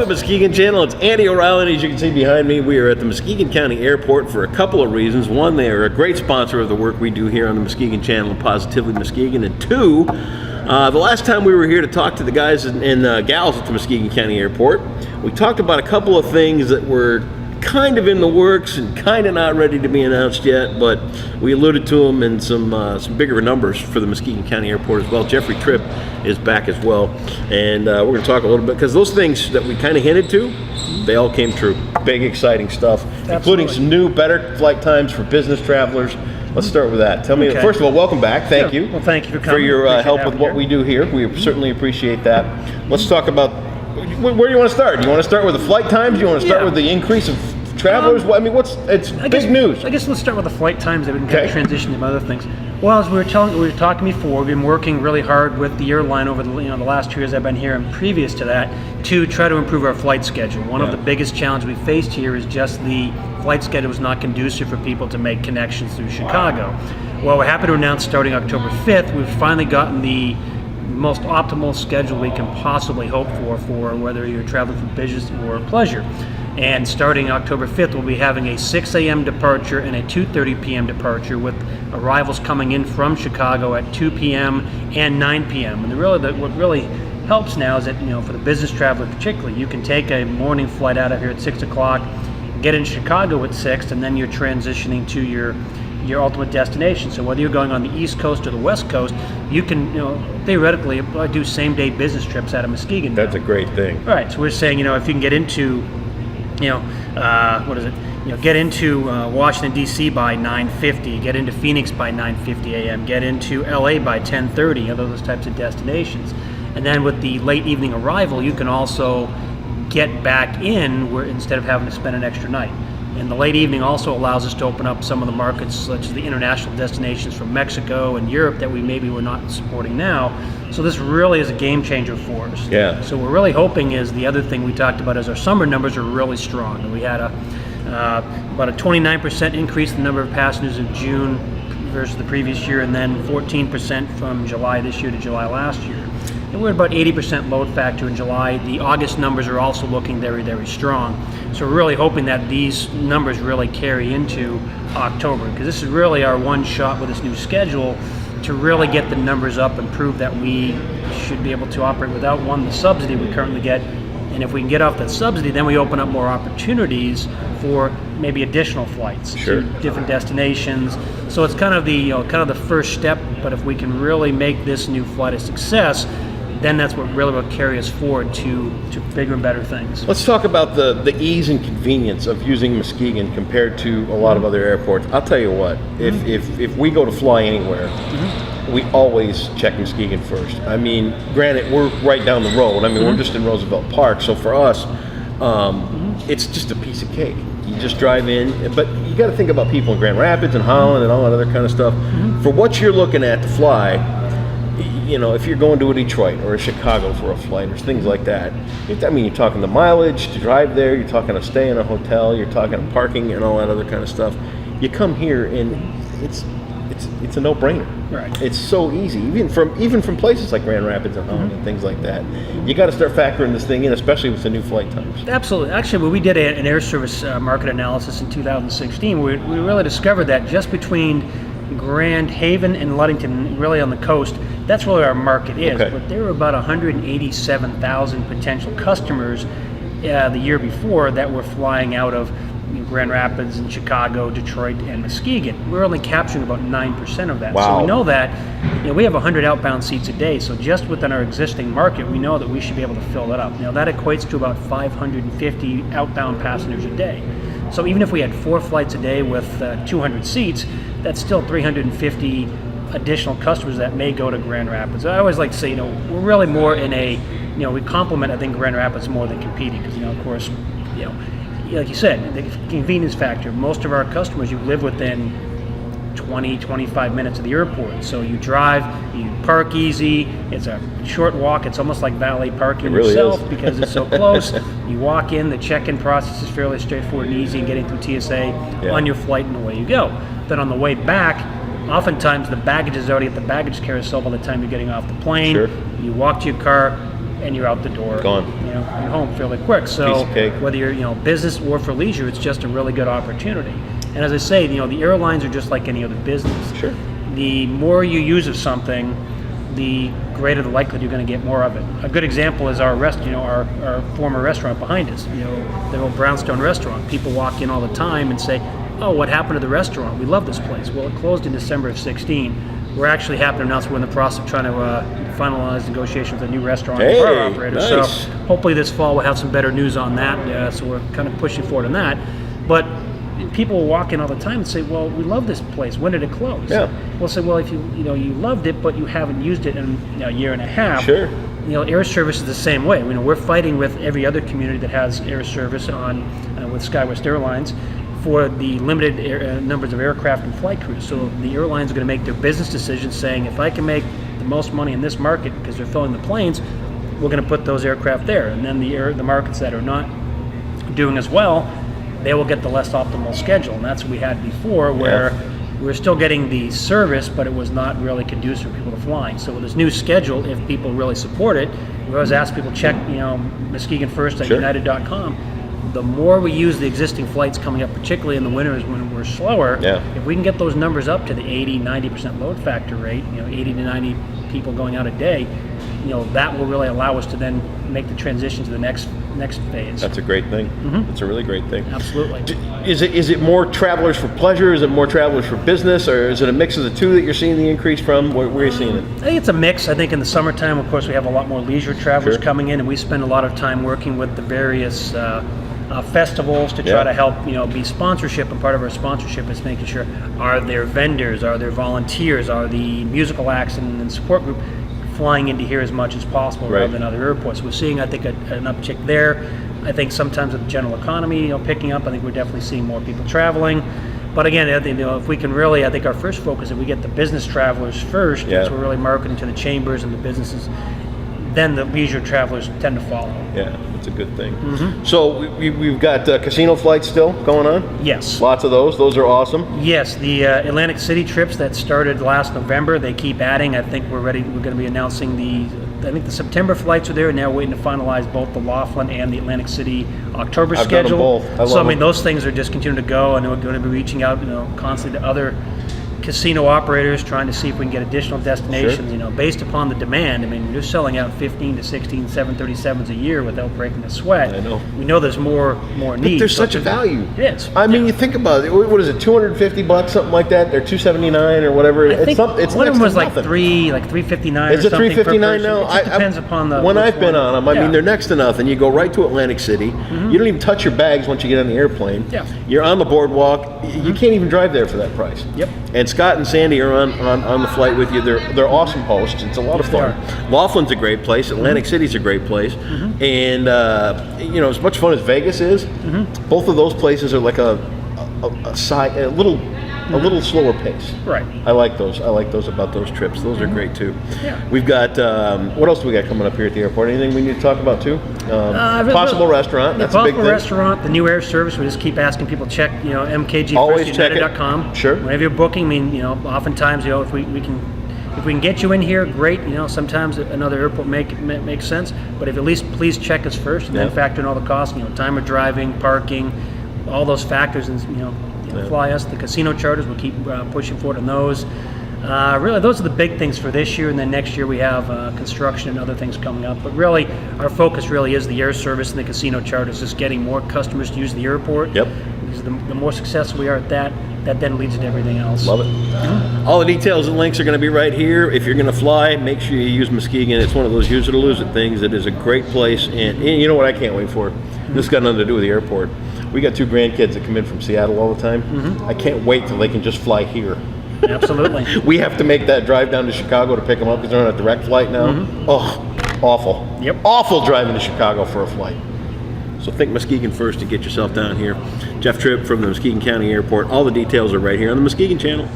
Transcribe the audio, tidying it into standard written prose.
up, Muskegon Channel? It's Andy O'Reilly. As you can see behind me, we are at the Muskegon County Airport for a couple of reasons. One, they are a great sponsor of the work we do here on the Muskegon Channel, Positively Muskegon. And two, the last time we were here to talk to the guys and gals at the Muskegon County Airport, we talked about a couple of things that were kind of in the works and kind of not ready to be announced yet, but we alluded to them in some bigger numbers for the Muskegon County Airport as well. Jeffery Tripp is back as well, and we're going to talk a little bit, because those things that we kind of hinted to, they all came true. Big, exciting stuff, including some new, better flight times for business travelers. Let's start with that. Tell me, first of all, welcome back. Thank you. Well, thank you for coming. For your help with what we do here. We certainly appreciate that. Let's talk about, where do you want to start? Do you want to start with the flight times? Do you want to start with the increase of travelers? I mean, it's big news. I guess let's start with the flight times, that we can kind of transition to other things. Well, as we were talking before, we've been working really hard with the airline over the last 2 years I've been here, and previous to that, to try to improve our flight schedule. One of the biggest challenges we faced here is just the flight schedule was not conducive for people to make connections through Chicago. Well, we're happy to announce starting October 5th, we've finally gotten the most optimal schedule we can possibly hope for whether you're traveling for business or pleasure. And starting October 5th, we'll be having a 6 a.m. departure and a 2:30 p.m. departure, with arrivals coming in from Chicago at 2 p.m. and 9 p.m. And what really helps now is that, for the business traveler particularly, you can take a morning flight out of here at 6 o'clock, get in Chicago at 6, and then you're transitioning to your ultimate destination. So whether you're going on the East Coast or the West Coast, you can, theoretically, do same-day business trips out of Muskegon. That's a great thing. All right, so we're saying, if you can get into get into Washington, D.C. by 9:50, get into Phoenix by 9:50 a.m., get into L.A. by 10:30, those types of destinations. And then with the late evening arrival, you can also get back in instead of having to spend an extra night. And the late evening also allows us to open up some of the markets, such as the international destinations from Mexico and Europe that we're not supporting now. So this really is a game changer for us. Yeah. So we're really hoping is the other thing we talked about is our summer numbers are really strong. And we had about a 29% increase in the number of passengers in June versus the previous year, and then 14% from July this year to July last year. And we're at about 80% load factor in July. The August numbers are also looking very, very strong. So we're really hoping that these numbers really carry into October, because this is really our one shot with this new schedule to really get the numbers up and prove that we should be able to operate without, the subsidy we currently get. And if we can get off that subsidy, then we open up more opportunities for maybe additional flights to different destinations. So it's kind of the first step. But if we can really make this new flight a success, then that's what really will carry us forward to bigger and better things. Let's talk about the ease and convenience of using Muskegon compared to a lot of other airports. I'll tell you what, if we go to fly anywhere, we always check Muskegon first. I mean, granted, we're right down the road. I mean, we're just in Roosevelt Park, so for us, it's just a piece of cake. You just drive in, but you got to think about people in Grand Rapids and Holland and all that other kind of stuff. For what you're looking at to fly, if you're going to a Detroit or a Chicago for a flight or things like that, you're talking the mileage to drive there, you're talking to stay in a hotel, you're talking parking and all that other kind of stuff. You come here and it's a no-brainer. Right. It's so easy, even from places like Grand Rapids and Holland and things like that. You got to start factoring this thing in, especially with the new flight times. Absolutely. Actually, when we did an air service market analysis in 2016, we really discovered that just between Grand Haven and Ludington, really on the coast, that's really our market is. Okay. But there were about 187,000 potential customers the year before that were flying out of Grand Rapids and Chicago, Detroit, and Muskegon. We're only capturing about 9% of that. Wow. So we know that we have 100 outbound seats a day. So just within our existing market, we know that we should be able to fill that up. Now that equates to about 550 outbound passengers a day. So even if we had 4 flights a day with 200 seats, that's still 350 additional customers that may go to Grand Rapids. I always like to say, we're really more in we complement, I think, Grand Rapids more than competing, because, of course, like you said, the convenience factor. Most of our customers, you live within 20-25 minutes of the airport. So you drive, you park easy. It's a short walk. It's almost like valet parking yourself because it's so close. You walk in, the check-in process is fairly straightforward and easy, and getting through TSA on your flight, and away you go. Then on the way back, oftentimes the baggage is already at the baggage carousel by the time you're getting off the plane. You walk to your car, and you're out the door. Gone. You know, you're home fairly quick. So Piece of cake. whether you're, you know, business or for leisure, it's just a really good opportunity. And as I say, you know, the airlines are just like any other business. Sure. The more you use of something, the greater the likelihood you're going to get more of it. A good example is our former restaurant behind us, you know, the old Brownstone restaurant. People walk in all the time and say, "Oh, what happened to the restaurant? We love this place." Well, it closed in December of 16. We're actually happy to announce we're in the process of trying to finalize negotiations with a new restaurant and bar operator. Nice. So hopefully this fall we'll have some better news on that. So we're kind of pushing forward on that. But people will walk in all the time and say, "Well, we love this place. When did it close?" Yeah. We'll say, "Well, if you loved it, but you haven't used it in a year and a half." Sure. You know, air service is the same way. You know, we're fighting with every other community that has air service on with SkyWest Airlines for the limited numbers of aircraft and flight crews. So the airlines are going to make their business decisions saying, if I can make the most money in this market because they're filling the planes, we're going to put those aircraft there. And then the markets that are not doing as well, they will get the less optimal schedule. And that's what we had before, where we were still getting the service, but it was not really conducive for people to flying. So with this new schedule, if people really support it, we always ask people check, you know, Muskegon First at United.com. The more we use the existing flights coming up, particularly in the winters when we're slower, if we can get those numbers up to the 80-90% load factor rate, you know, 80 to 90 people going out a day, you know, that will really allow us to then make the transition to the next phase. That's a great thing. That's a really great thing. Absolutely. Is it more travelers for pleasure? Is it more travelers for business? Or is it a mix of the two that you're seeing the increase from? Where are you seeing it? I think it's a mix. I think in the summertime, of course, we have a lot more leisure travelers coming in, and we spend a lot of time working with the various festivals to try to help, you know, be sponsorship. And part of our sponsorship is making sure, are there vendors, are there volunteers, are the musical acts and support group flying into here as much as possible rather than other airports. We're seeing, I think, an uptick there. I think sometimes with the general economy, you know, picking up, I think we're definitely seeing more people traveling. But again, I think, you know, if we can really, I think our first focus, if we get the business travelers first, so we're really marketing to the chambers and the businesses, then the leisure travelers tend to follow. Yeah, that's a good thing. So we've got casino flights still going on? Yes. Lots of those. Those are awesome. Yes, the Atlantic City trips that started last November, they keep adding. I think we're ready. We're going to be announcing I think the September flights are there, and now we're waiting to finalize both the Laughlin and the Atlantic City October schedule. Done them both. So I mean, those things are just continuing to go, and we're going to be reaching out, you know, constantly to other casino operators, trying to see if we can get additional destinations, you know, based upon the demand. I mean, you're selling out 15 to 16 737s a year without breaking a sweat. I know. We know there's more need. But there's such a value. It is. I mean, you think about it. What is it? $250, something like that? They're $279 or whatever. It's one of them was like nothing. $359. Is it $359 now? It just depends upon the. When I've been on them, I mean, they're next to nothing. You go right to Atlantic City. You don't even touch your bags once you get on the airplane. Yeah. You're on the boardwalk. You can't even drive there for that price. Yep. And Scott and Sandy are on the flight with you. They're awesome hosts. It's a lot of fun. Laughlин's a great place. Atlantic City's a great place. And you know, as much fun as Vegas is, both of those places are like a little slower pace. Right. I like those. I like those about those trips. Those are great too. Yeah. We've got what else do we got coming up here at the airport? Anything we need to talk about too? Possible restaurant. That's a big thing. Possible restaurant. The new air service. We just keep asking people check. You know, Always check it. mkgfirstunited.com. Sure. Whenever you're booking, I mean, you know, oftentimes, you know, if we can get you in here, great. You know, sometimes another airport makes sense. But if at least please check us first and then factor in all the costs. You know, time of driving, parking, all those factors, and you know, fly us. The casino charters, we'll keep pushing forward on those. Really, those are the big things for this year, and then next year we have construction and other things coming up. But really, our focus really is the air service and the casino charters, just getting more customers to use the airport. Yep. Because the more successful we are at that then leads to everything else. Love it. All the details and links are going to be right here. If you're going to fly, make sure you use Muskegon. It's one of those use it or lose it things. It is a great place, and you know what I can't wait for? This got nothing to do with the airport. We got two grandkids that come in from Seattle all the time. I can't wait till they can just fly here. Absolutely. We have to make that drive down to Chicago to pick them up because they're on a direct flight now. Oh, awful. Yep. Awful driving to Chicago for a flight. So think Muskegon first to get yourself down here. Jeff Tripp from the Muskegon County Airport. All the details are right here on the Muskegon channel.